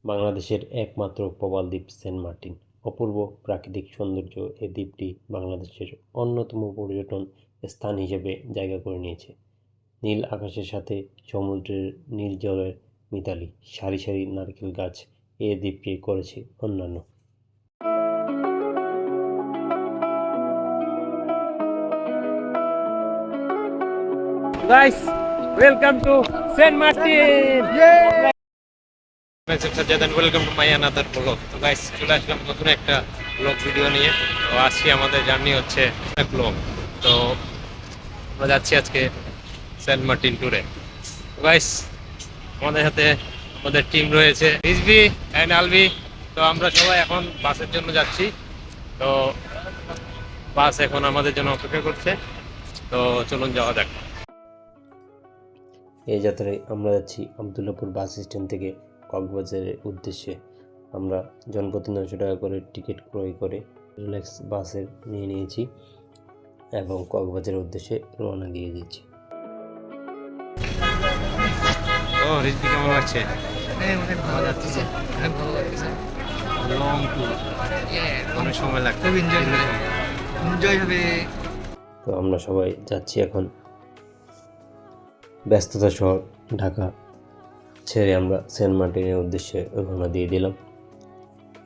বাংলাদেশের একমাত্র প্রবাল দ্বীপ সেন্ট মার্টিন। অপূর্ব প্রাকৃতিক সৌন্দর্য এই দ্বীপটি বাংলাদেশের অন্যতম পর্যটন স্থান হিসেবে জায়গা করে নিয়েছে। নীল আকাশের সাথে সমুদ্রের নীল জলের মিতালি, সারি সারি নারকেল গাছ এই দ্বীপকে করেছে অন্যান্য। Guys, welcome to Saint Martin. Welcome to my another blog. তো গাইস, চলে আসলাম নতুন একটা ব্লগ ভিডিও নিয়ে। তো আজকে আমাদের জার্নি হচ্ছে ব্লগ। তো আমরা যাচ্ছি আজকে সেন্ট মার্টিন ট্যুরে। তো গাইস, আমাদের সাথে আমাদের টিম রয়েছে রিজভি অ্যান্ড আলভি। তো আমরা সবাই এখন বাসের জন্য যাচ্ছি। তো বাস এখন আমাদের জন্য অপেক্ষা করছে। তো চলুন যাওয়া যাক। এই যাত্রায় আমরা যাচ্ছি আবদুল্লাপুর বাস স্ট্যান্ড থেকে কক্সবাজারের উদ্দেশ্যে। আমরা জনপ্রতি 900 টাকা করে টিকিট ক্রয় করে রিল্যাক্স বাসের নিয়ে নিয়েছি এবং কক্সবাজারের উদ্দেশ্যে রওনা দিয়ে দিচ্ছি। ও রিজভি, কেমন লাগছে? অনেক ভালো লাগতেছে, অনেক ভালো লাগতেছে। লং ট্যুর, অনেক সময় লাগবে, খুব এনজয় হবে। তো আমরা সবাই যাচ্ছি এখন ব্যস্ততা শহর ঢাকা ছেড়ে আমরা সেন্ট মার্টিনের উদ্দেশ্যে রওনা দিয়ে দিলাম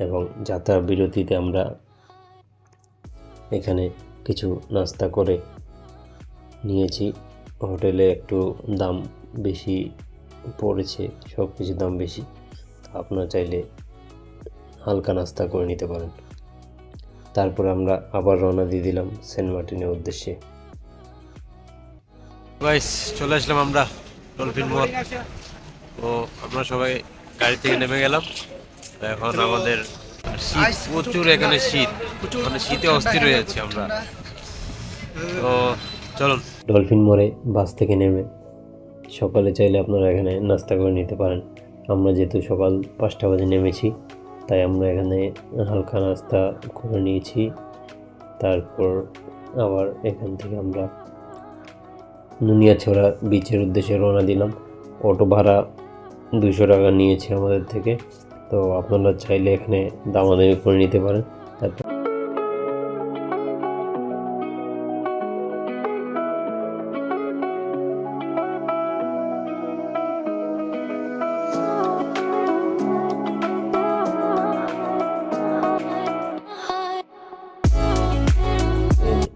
এবং যাত্রা বিরতিতে আমরা এখানে কিছু নাস্তা করে নিয়েছি। হোটেলে একটু দাম বেশি পড়েছে, সব কিছু দাম বেশি। আপনারা চাইলে হালকা নাস্তা করে নিতে পারেন। তারপর আমরা আবার রওনা দিয়ে দিলাম সেন্ট মার্টিনের উদ্দেশ্যে। গাইস, চলে আসলাম আমরা ডলফিন মোড়। তো আমরা সবাই গাড়ি থেকে নেমে গেলাম। তো এখন আমাদের শীত প্রচুর, এখানে শীত, মানে শীতে অস্থির হয়ে যাচ্ছি আমরা। তো চলুন। ডলফিন মোড়ে বাস থেকে নেমে সকালে চাইলে আপনারা এখানে নাস্তা করে নিতে পারেন। আমরা যেহেতু সকাল 5টা বাজে নেমেছি, তাই আমরা এখানে হালকা নাস্তা করে নিয়েছি। তারপর আবার এখান থেকে আমরা নুনিয়াছড়া বিচের উদ্দেশ্যে রওনা দিলাম। অটো ভাড়া 200 টাকা নিয়েছে আমাদের থেকে। তো আপনারা চাইলে এখানে দামাদামি করে নিতে পারেন। তারপর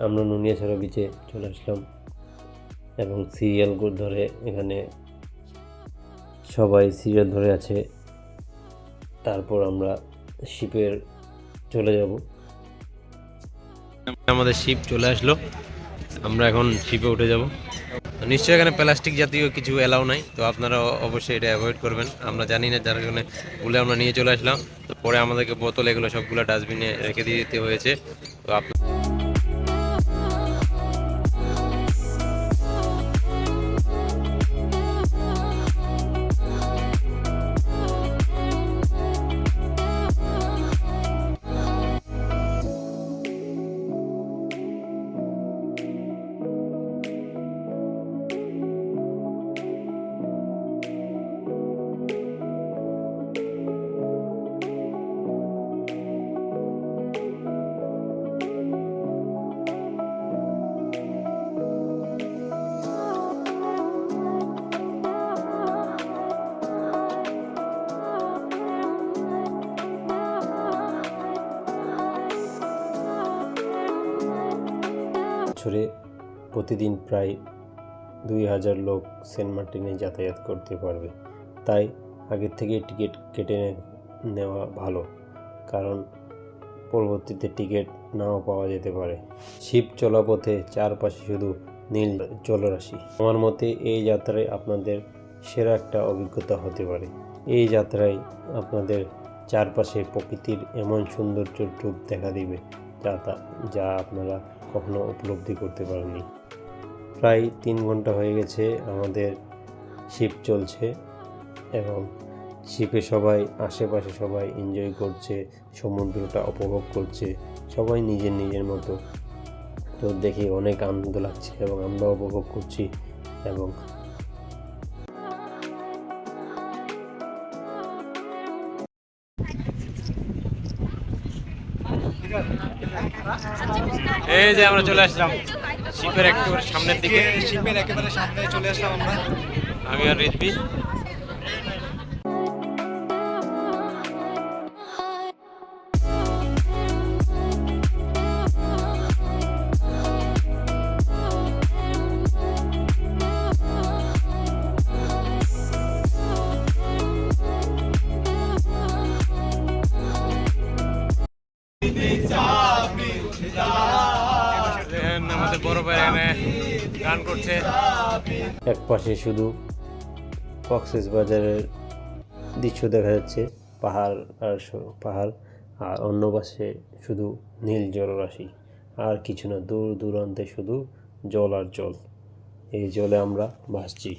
আমরা নুনিয়াছড়া বিচে চলে আসলাম এবং সিরিয়াল ধরে এখানে সবাই সিরিয়াল ধরে আছে। তারপর আমরা শিপের চলে যাব। আমাদের শিপ চলে আসলো, আমরা এখন শিপে উঠে যাব। নিশ্চয়ই এখানে প্লাস্টিক জাতীয় কিছু এলাও নাই, তো আপনারা অবশ্যই এটা অ্যাভয়েড করবেন। আমরা জানি না, যার কারণে বলে আমরা নিয়ে চলে আসলাম। তো পরে আমাদেরকে বোতল এগুলো সবগুলো ডাস্টবিনে রেখে দিয়ে দিতে হয়েছে। তো বছরে প্রতিদিন প্রায় 2000 লোক সেন্ট মার্টিনে যাতায়াত করতে পারবে। তাই আগের থেকে টিকিট কেটে নেওয়া ভালো, কারণ পরবর্তীতে টিকিট নাও পাওয়া যেতে পারে। শিপ চলাপথে চারপাশে শুধু নীল জলরাশি। আমার মতে এই যাত্রায় আপনাদের সেরা একটা অভিজ্ঞতা হতে পারে। এই যাত্রায় আপনাদের চারপাশে প্রকৃতির এমন সৌন্দর্যের রূপ দেখা দিবে যা আপনারা কখনো উপলব্ধি করতে পারেননি। প্রায় 3 ঘন্টা হয়ে গেছে আমাদের শিপ চলছে এবং শিপে সবাই আশেপাশে সবাই এনজয় করছে, সমুদ্রটা উপভোগ করছে, সবাই নিজের নিজের মতো। তো দেখে অনেক আনন্দ লাগছে এবং আমরাও উপভোগ করছি এবং এই যে আমরা চলে আসলাম শিপের একটু সামনের দিকে। শিপের একেবারে সামনে চলে আসলাম আমরা। আমি আর রিজবি। দেখেন আমাদের বড় ভাই এখানে গান করছে। এক পাশে শুধু কক্সবাজারের দৃশ্য দেখা যাচ্ছে, পাহাড় আর পাহাড়, আর অন্য পাশে শুধু নীল জলরাশি, আর কিছু না, দূর দূরান্তে শুধু জল আর জল। এই জলে আমরা ভাসছি।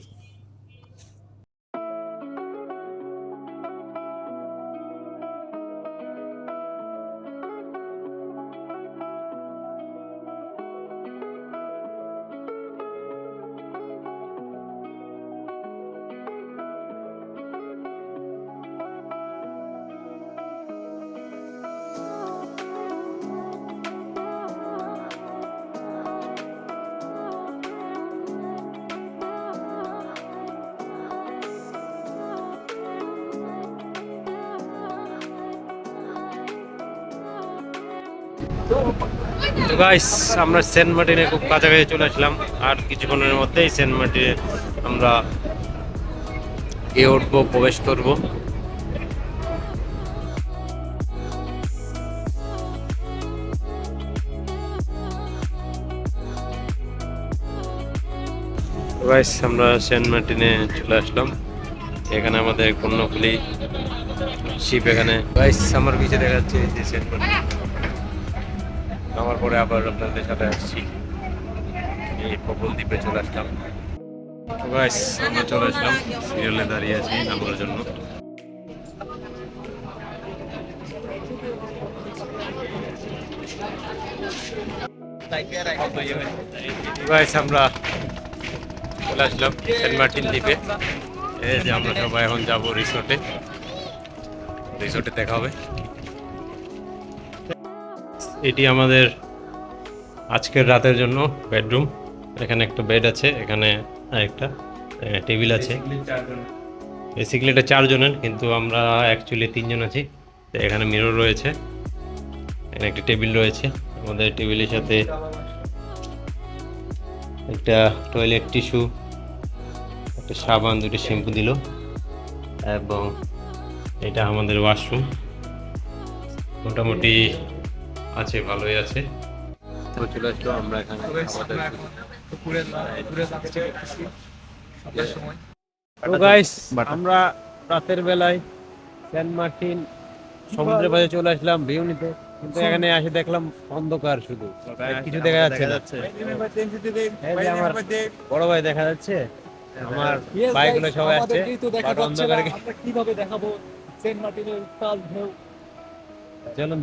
তো গাইস আমরা সেন্ট মার্টিনে খুব কাছাকাছি চলে আসলাম, আর কিছুক্ষণের মধ্যেই সেন্ট মার্টিনে আমরা উঠবো, প্রবেশ করবো। গাইস আমরা সেন্ট মার্টিনে চলে আসলাম। এখানে আমাদের কর্ণফুলী শিপ। এখানে গাইস আমার পিছে দেখা যাচ্ছে এই যে সেন্ট মার্টিন। আমার পরে আবার আপনাদের সাথে আসছি, এই প্রবল দ্বীপে চলে আসলাম। গাইস আমরা চলে আসলাম, সিরিয়ালে দাঁড়িয়ে আছি নামার জন্য। গাইস আমরা চলে আসলাম সেন্ট মার্টিন দ্বীপে। এই যে আমরা সবাই এখন যাব রিসোর্টে, রিসোর্টে দেখা হবে। এটি আমাদের আজকের রাতের জন্য বেডরুম। এখানে একটা বেড আছে, এখানে আরেকটা টেবিল আছে। বেসিক্যালি এটা 4 জনের, কিন্তু আমরা অ্যাকচুয়ালি 3 জন আছি। তো এখানে মিরর রয়েছে, এখানে একটা টেবিল রয়েছে। আমাদের টেবিলের সাথে একটা টয়লেট টিস্যু, একটা সাবান, 2টি শ্যাম্পু দিল, এবং এটা আমাদের ওয়াশরুম। মোটামুটি আছে, ভালোই আছে। তো চলে আসলো আমরা এখানে তো গাইস আমরা রাতের বেলায় সেন্ট মার্টিন সমুদ্রের পাশে চলে আসলাম ভিউ নিতে, কিন্তু এখানে এসে দেখলাম অন্ধকার, শুধু কিছু দেখা যাচ্ছে না। এই যে আমার বড় ভাই দেখা যাচ্ছে, আমার বাইকগুলো সবাই আসছে, বাট অন্ধকারে কিভাবে দেখাবো সেন্ট মার্টিনের উত্তাল ঢেউ। চলুন।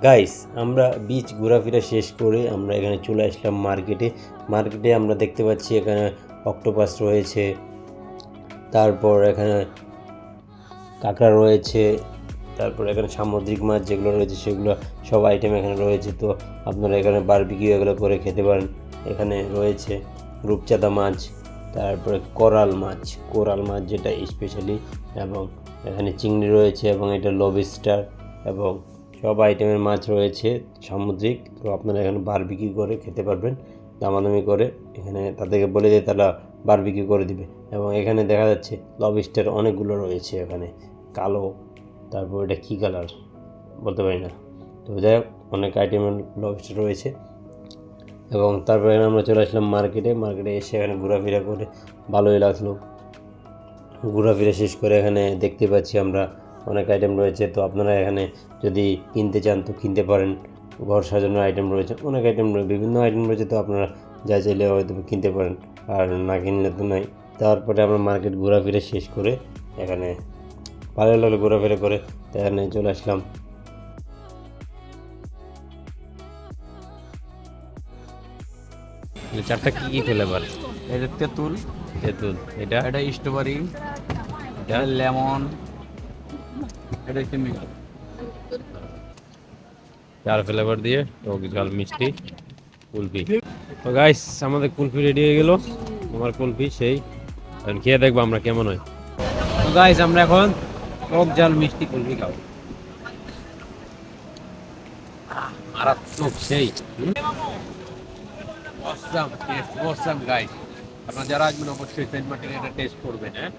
গাইস আমরা বিচ ঘোরাফেরা শেষ করে আমরা এখানে চলে আসলাম মার্কেটে। মার্কেটে আমরা দেখতে পাচ্ছি এখানে অক্টোপাস রয়েছে, তারপর এখানে কাঁকড়া রয়েছে, তারপর এখানে সামুদ্রিক মাছ যেগুলো রয়েছে সেগুলো সব আইটেম এখানে রয়েছে। তো আপনারা এখানে বারবিকিউ এগুলো করে খেতে পারেন। এখানে রয়েছে রূপচাঁদা মাছ, তারপরে কোরাল মাছ যেটা স্পেশালি, এবং এখানে চিংড়ি রয়েছে, এবং এটা লবস্টার, এবং সব আইটেমের মাছ রয়েছে সামুদ্রিক। তো আপনারা এখানে বারবিকিউ করে খেতে পারবেন, দামাদামি করে এখানে তাদেরকে বলে দিয়ে তারা বারবিকিউ করে দিবে। এবং এখানে দেখা যাচ্ছে লবস্টার অনেকগুলো রয়েছে, এখানে কালো, তারপর এটা কী কালার বলতে পারি না। তো যাই হোক অনেক আইটেমের লবস্টার রয়েছে। এবং তারপরে আমরা চলে আসলাম মার্কেটে এসে এখানে ঘোরাফেরা করে ভালোই লাগলো। ঘোরাফেরা শেষ করে এখানে দেখতে পাচ্ছি আমরা অনেক আইটেম রয়েছে। তো আপনারা এখানে যদি কিনতে চান তো কিনতে পারেন। ঘর সাজানোর আইটেম রয়েছে, অনেক আইটেম রয়েছে, বিভিন্ন আইটেম রয়েছে। তো আপনারা যা চাইলে হয়তো কিনতে পারেন, আর না কিনলে তো নাই। তারপরে আমরা মার্কেট ঘোরাফেরা শেষ করে এখানে ভালো লাগলো ঘোরাফেরা করে, তাই এখানে চলে আসলাম। চারটা কি ফ্লেভার? এটা তেঁতুল, তেঁতুল, এটা এটা স্ট্রবেরি, এটা এটা লেমন, এটা হচ্ছে মিষ্টি। 4 ফ্লেভার দিয়ে টক ঝাল মিষ্টি কুলফি। তো গাইস আমাদের কুলফি রেডি হয়ে গেল। আমার কুলফি সেই, এখন খেয়ে দেখবো আমরা কেমন হয়। তো গাইস আমরা এখন টক ঝাল মিষ্টি কুলফি খাবো। মারাত্মক সেই। Awesome test, awesome guys. আপনারা যারা আসবেন অবশ্যই সেন্ট মার্টিন এটা টেস্ট করবেন। হ্যাঁ,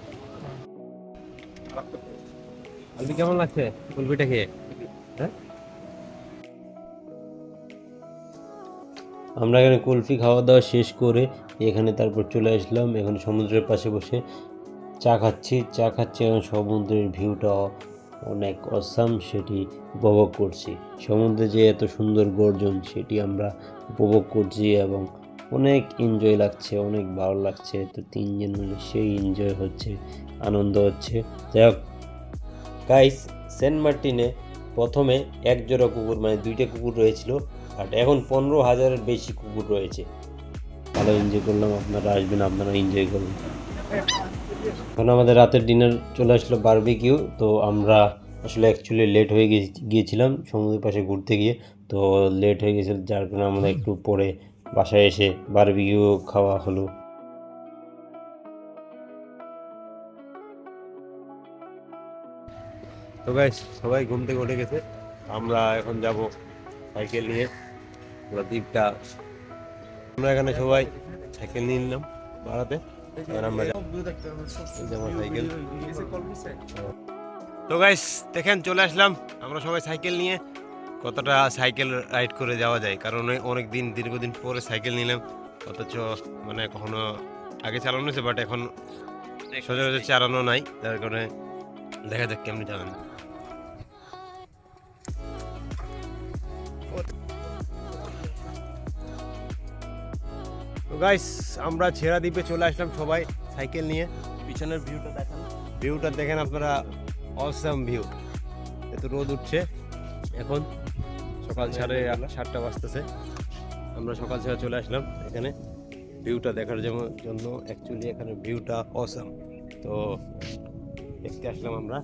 কুলফি কেমন লাগছে কুলফিটা খেয়ে? হ্যাঁ, আমরা এখানে কুলফি খাওয়া দাওয়া শেষ করে এখানে তারপর চলে আসলাম। এখানে সমুদ্রের পাশে বসে চা খাচ্ছি এবং সমুদ্রের ভিউটা অনেক অসাম, সেটি উপভোগ করছি। সমুদ্রে যে এত সুন্দর গর্জন সেটি আমরা উপভোগ করছি এবং অনেক এনজয় লাগছে, অনেক ভালো লাগছে। তো তিনজন মিলে সেই এনজয় হচ্ছে, আনন্দ হচ্ছে। যাই হোক গাইস, সেন্ট মার্টিনে প্রথমে এক জোড়া কুকুর মানে 2টা কুকুর রয়েছিল, বাট এখন 15,000-এর বেশি কুকুর রয়েছে। ভালো এনজয় করলাম, আপনারা আসবেন, আপনারা এনজয় করবেন। এখন আমাদের রাতের ডিনার চলে আসলো, বারবিকিউ। তো আমরা আসলে অ্যাকচুয়ালি লেট হয়ে গিয়েছিলাম সমুদ্রের পাশে ঘুরতে গিয়ে। তো লেট হয়ে গেছিল, যার কারণে আমরা একটু পরে বাসায় এসে বারবিকিউ খাওয়া হলো। তো গাইস সবাই ঘুম থেকে উঠে গেছে, আমরা এখন যাব সাইকেল নিয়ে পুরো দ্বীপটা। আমরা এখানে সবাই সাইকেল নিয়ে নিলাম ভাড়াতে, এবার আমরা সাইকেল। তো গাইস দেখেন চলে আসলাম আমরা সবাই সাইকেল নিয়ে। কতটা সাইকেল রাইড করে যাওয়া যায়, কারণ অনেক দিন দীর্ঘদিন পরে সাইকেল নিলাম, অথচ মানে কখনো আগে চালানো হয়েছে বাট এখন সচরাচর চালানো নাই, যার কারণে দেখা যাক কেমনি চালানো। তো গাইস আমরা ছেড়া দ্বীপে চলে আসলাম সবাই সাইকেল নিয়ে। পিছনের ভিউটা দেখেন, ভিউটা দেখেন আপনারা, অসাম ভিউ। এত রোদ উঠছে, এখন সকাল 7:30 বাজতেছে। আমরা সকাল ছেড়ে চলে আসলাম এখানে ভিউটা দেখার জন্য। অ্যাকচুয়ালি এখানে ভিউটা অসাম, তো দেখতে আসলাম আমরা।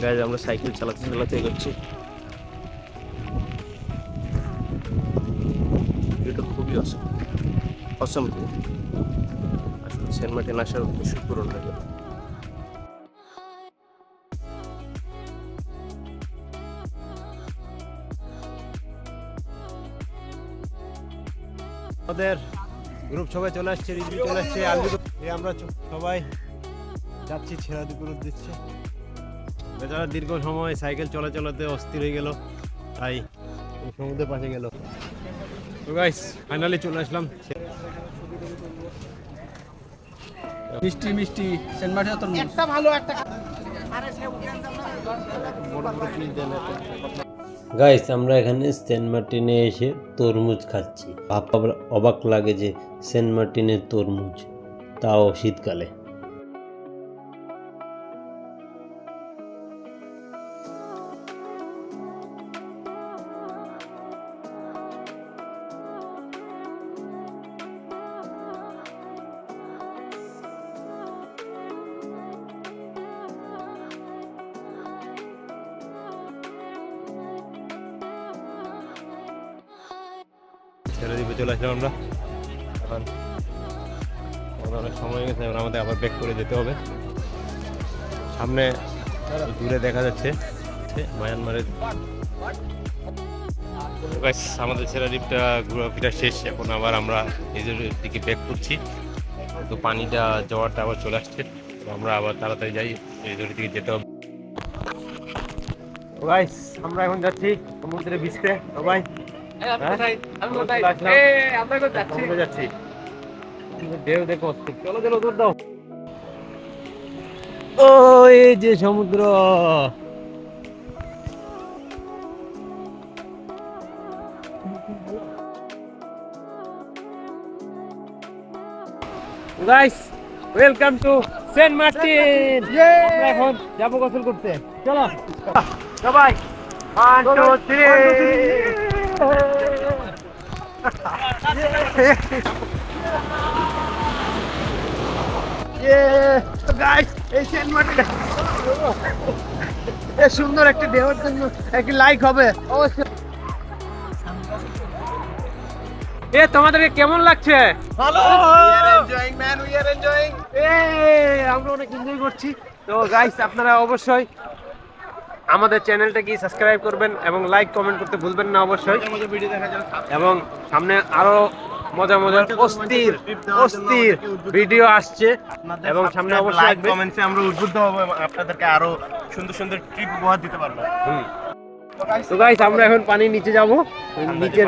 গাইজ আমরা সাইকেল চালাতে চালাতে এগোচ্ছি। এটা খুবই অসম অসম। আসলে সেন্ট মার্টিন আসার উদ্দেশ্য পূরণ হয়ে গেল। আমাদের গ্রুপ সবাই চলে আসছে, রিজভি চলে আসছে, আমরা সবাই যাচ্ছি ছেড়া দ্বীপের উদ্দেশ্যে। বেচারা দীর্ঘ সময় সাইকেল চলাতে অস্থির হয়ে গেল, তাই সমুদ্রের পাশে গেল। তো গাইস ফাইনালি চলে আসলাম। মিষ্টি মিষ্টি সেন্ট মার্টিন তো একটা ভালো একটা গাইস আমরা এখানে সেন্ট মার্টিনে এসে তরমুজ খাচ্ছি। ভাবতে অবাক লাগে যে সেন্ট মার্টিনের তরমুজ, তাও শীতকালে। ছেড়ে দ্বীপে চলে আসলাম আমরা। এখন অনেক সময় গেছে, এবার আমাদের আবার ব্যাক করে যেতে হবে। সামনে দূরে দেখা যাচ্ছে মায়ানমারের। আমাদের ছেড়া দ্বীপটা ঘোরাফেরা শেষ, এখন আবার আমরা নিজের দিকে ব্যাক করছি। তো পানিটা যাওয়ারটা আবার চলে আসছে, তো আমরা আবার তাড়াতাড়ি যাই, নিজের দিকে যেতে হবে। গাইস আমরা এখন যাচ্ছি সমুদ্রে ভিজতে সবাই। যাচ্ছি ঢেউ দেখো, চলো চলো দূর দাও। ও এই যে সমুদ্র, guys welcome to Saint Martin. আমরা এখন যাবো গোসল করতে, চলো সবাই 1 2 3 গাইস এই সেন্ট মার্টিন এ সুন্দর একটি দেওয়ার জন্য একটি লাইক হবে অবশ্যই। এ তোমাদেরকে কেমন লাগছে? ভালো, enjoying man, we are enjoying. আমরা অনেক এনজয় করছি। তো গাইস আপনারা অবশ্যই আমাদের চ্যানেলটাকে সাবস্ক্রাইব করবেন এবং লাইক কমেন্ট করতে ভুলবেন না অবশ্যই। ভিডিও দেখা যাবে। এবং সামনে আরো মজার মজার অস্থির অস্থির ভিডিও আসছে এবং সামনে অবশ্যই লাইক আসবে। কমেন্টসে আমরা উদ্বুদ্ধ হব এবং আপনাদেরকে আরো সুন্দর সুন্দর ট্রিপ উপহার দিতে পারবো। তো গাইস আমরা এখন পানির নিচে যাব, নিচের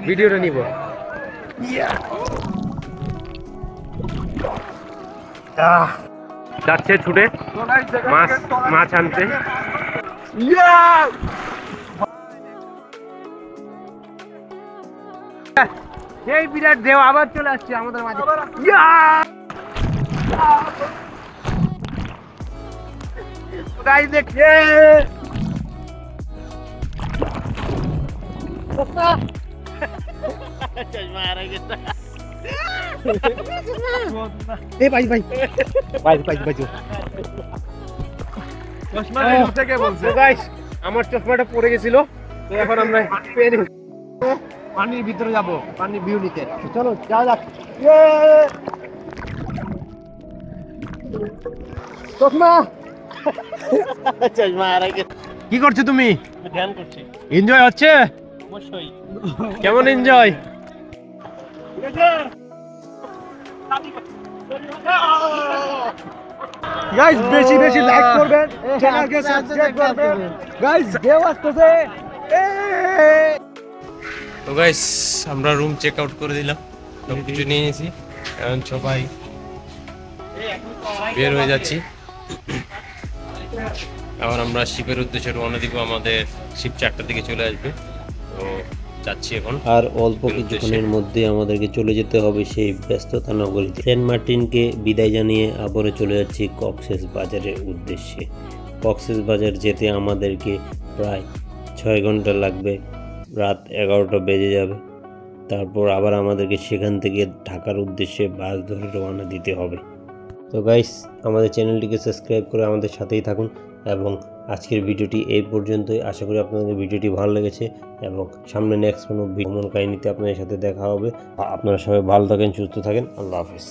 ভিডিওটা নিব। যাচ্ছে ছুটে মাছ মাছ আনতে। এই বিরাট দেও আবার চলে আসছে আমাদের মাঝে। গাইস দেখে ভাই ভাই ভাই ভাই ভাই চশমা থেকে বলছে তো গাইস আমার চশমাটা পড়ে গেছিল, তো এখন আমরা পেয়ে নিই। পানির ভিতরে যাব, পানির ভিউ নিতে। চলো যাওয়া যাক। চশমা কি করছো তুমি? ধ্যান করছি এনজয় হচ্ছে? অবশ্যই। কেমন এনজয়? গাইস বেশি বেশি লাইক করবেন, চ্যানেলকে সাবস্ক্রাইব করবেন। গাইস দেও আসতেছে। তো গাইস আমরা রুম চেক আউট করে দিলাম, সব কিছু নিয়ে নিয়েছি, এখন সবাই বের হয়ে যাচ্ছি। আবার আমরা শিপের উদ্দেশ্যে রওনা দিব, আমাদের শিপ 4টার দিকে চলে আসবে। তো যাচ্ছি এখন। আর অল্প কিছুক্ষণের মধ্যে আমাদেরকে চলে যেতে হবে সেই ব্যস্ততা নগরীতে। সেন্ট মার্টিনকে বিদায় জানিয়ে আবারও চলে যাচ্ছি কক্সেস বাজারের উদ্দেশ্যে। কক্সেস বাজার যেতে আমাদেরকে প্রায় 6 ঘন্টা লাগবে, রাত 11টা বেজে যাবে। তারপর আবার আমাদেরকে সেখান থেকে ঢাকার উদ্দেশ্যে বাস ধরে রওনা দিতে হবে। তো গাইস আমাদের চ্যানেলটিকে সাবস্ক্রাইব করে আমাদের সাথেই থাকুন এবং আজকের ভিডিওটি এই পর্যন্তই। আশা করি আপনাদের ভিডিওটি ভালো লেগেছে এবং সামনে নেক্সট কোনো ভ্রমণ কাহিনীতে আপনাদের সাথে দেখা হবে। আপনারা সবাই ভালো থাকেন, সুস্থ থাকেন। আল্লাহ হাফেজ।